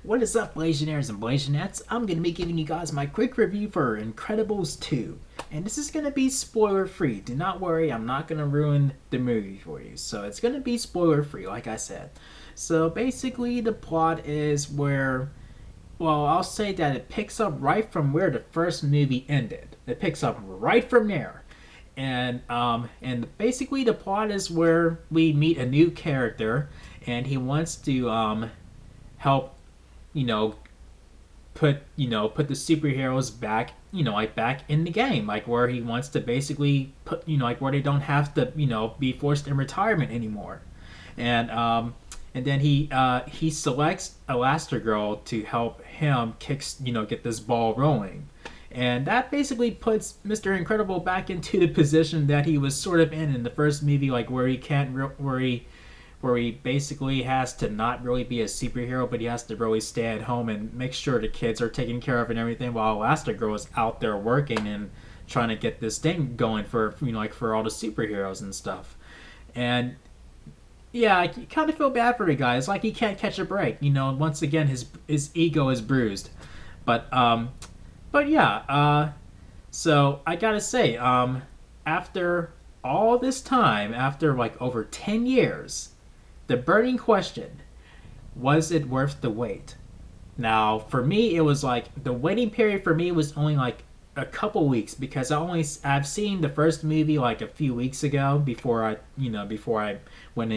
What is up, Blazionaires and Blazionettes? I'm going to be giving you guys my quick review for Incredibles 2. And this is going to be spoiler free. Do not worry, I'm not going to ruin the movie for you. So it's going to be spoiler free, like I said. So basically, the plot is where, well, I'll say that it picks up right from where the first movie ended. It picks up right from there. And basically the plot is where we meet a new character, and he wants to help, you know, put the superheroes back, like back in the game, like where he wants to basically put, like where they don't have to, be forced in retirement anymore. And um and then he selects Elastigirl to help him get this ball rolling. And that basically puts Mr. Incredible back into the position that he was sort of in the first movie, like where he can't where he basically has to not really be a superhero, but he has to really stay at home and make sure the kids are taken care of and everything, while Elastigirl is out there working and trying to get this thing going for, like for all the superheroes and stuff. And yeah, I kind of feel bad for the guy. It's like he can't catch a break. Once again, his ego is bruised. But yeah. So I gotta say, after all this time, after like over 10 years, the burning question: was it worth the wait? Now, for me, it was like the waiting period for me was only like a couple weeks, because I've seen the first movie like a few weeks ago before I went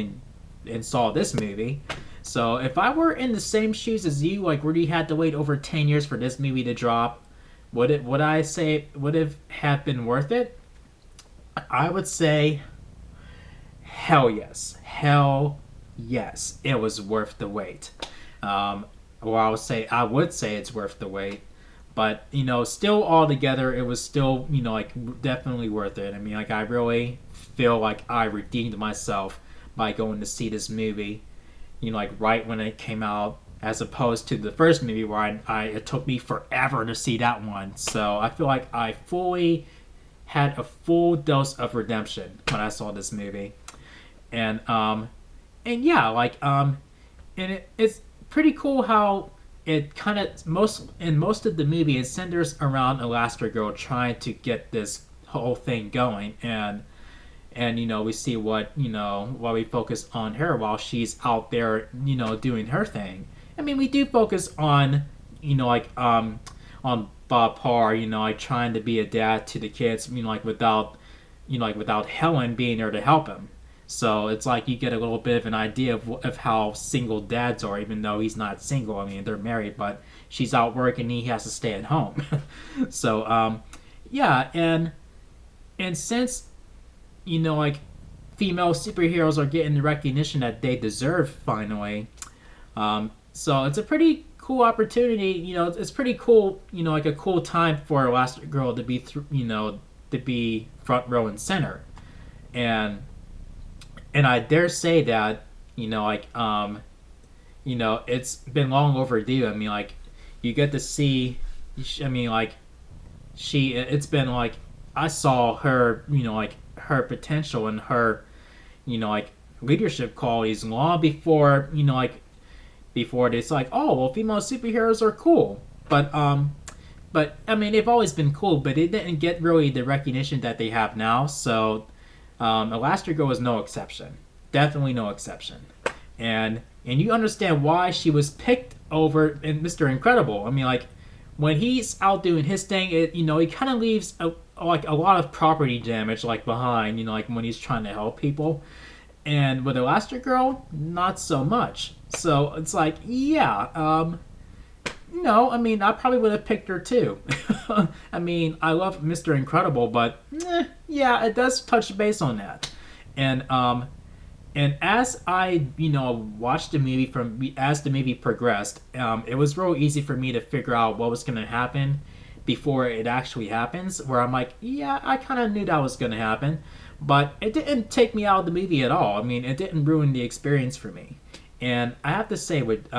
and saw this movie. So if I were in the same shoes as you, like where you had to wait over 10 years for this movie to drop, would I say would it have been worth it? I would say hell yes, hell yes, it was worth the wait. Um, or I would say it's worth the wait. But still altogether, it was still like definitely worth it. I mean, like I really feel like I redeemed myself by going to see this movie. Like right when it came out, as opposed to the first movie where it took me forever to see that one. So I feel like I fully had a full dose of redemption when I saw this movie. And yeah, and it's pretty cool how it kind of most of the movie it centers around Elastigirl trying to get this whole thing going. And we see while we focus on her while she's out there doing her thing. I mean, we do focus on on Bob Parr, like trying to be a dad to the kids, like without Helen being there to help him. So it's like you get a little bit of an idea of how single dads are, even though he's not single. I mean, they're married, but she's out working and he has to stay at home. So yeah, and since like female superheroes are getting the recognition that they deserve finally, so it's a pretty cool opportunity. It's pretty cool. Like a cool time for Elastigirl to be to be front row and center. And and I dare say that it's been long overdue. I mean, like you get to see. I mean, like it's been like I saw her. Like her potential and her like leadership qualities long before before it's like, oh well, female superheroes are cool. But I mean, they've always been cool, but it didn't get really the recognition that they have now. So Elastigirl was no exception. Definitely no exception. And you understand why she was picked over in Mr. Incredible. I mean, like when he's out doing his thing, he kind of leaves like a lot of property damage like behind. Like when he's trying to help people. And with Elastigirl, not so much. So it's like, yeah, no, I mean, I probably would have picked her too. I mean, I love Mr. Incredible, but yeah, it does touch base on that. And and as I watched the movie as the movie progressed, it was real easy for me to figure out what was going to happen before it actually happens. Where I'm like, yeah, I kind of knew that was going to happen, but it didn't take me out of the movie at all. I mean, it didn't ruin the experience for me. And I have to say, with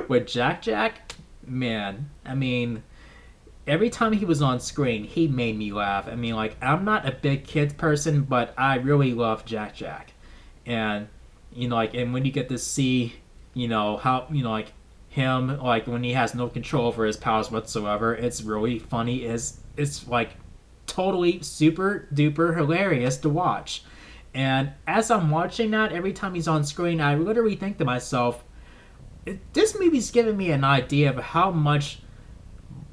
with Jack Jack, man, I mean, every time he was on screen, he made me laugh. I mean, like I'm not a big kids person, but I really love Jack Jack. And like, and when you get to see, how like him like when he has no control over his powers whatsoever. It's really funny. It's like totally super duper hilarious to watch. And as I'm watching that, every time he's on screen, I literally think to myself, this movie's giving me an idea of how much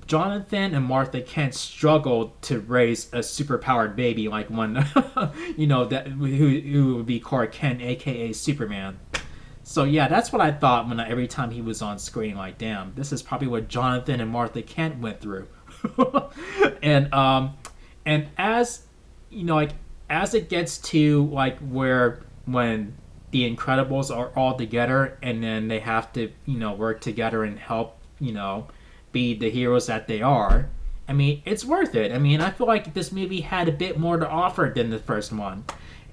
Jonathan and Martha Kent struggled to raise a superpowered baby like one, that who would be Clark Kent, aka Superman. So yeah, that's what I thought every time he was on screen. Like, damn, this is probably what Jonathan and Martha Kent went through. And as like as it gets to like when the Incredibles are all together and then they have to work together and help be the heroes that they are. I mean, it's worth it. I mean, I feel like this movie had a bit more to offer than the first one.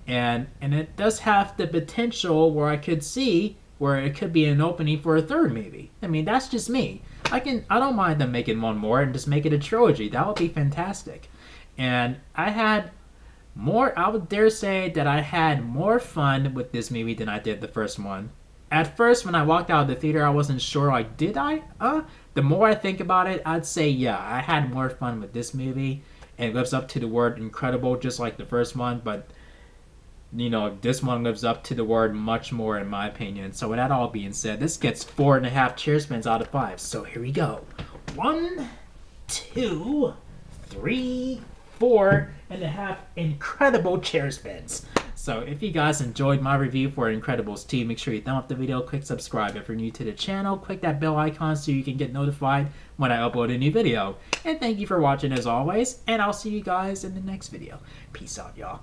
And it does have the potential where I could see where it could be an opening for a third movie. I mean, that's just me. I don't mind them making one more and just make it a trilogy. That would be fantastic. And I would dare say that I had more fun with this movie than I did the first one. At first, when I walked out of the theater, I wasn't sure, like, did I? The more I think about it, I'd say, yeah, I had more fun with this movie. And it lives up to the word incredible, just like the first one. But, this one lives up to the word much more, in my opinion. So with that all being said, this gets 4.5 cheer spins out of 5. So here we go. 1, 2, 3, 4.5 incredible chair spins. So if you guys enjoyed my review for Incredibles 2, make sure you thumb up the video, click subscribe. If you're new to the channel, click that bell icon so you can get notified when I upload a new video. And thank you for watching as always, and I'll see you guys in the next video. Peace out, y'all.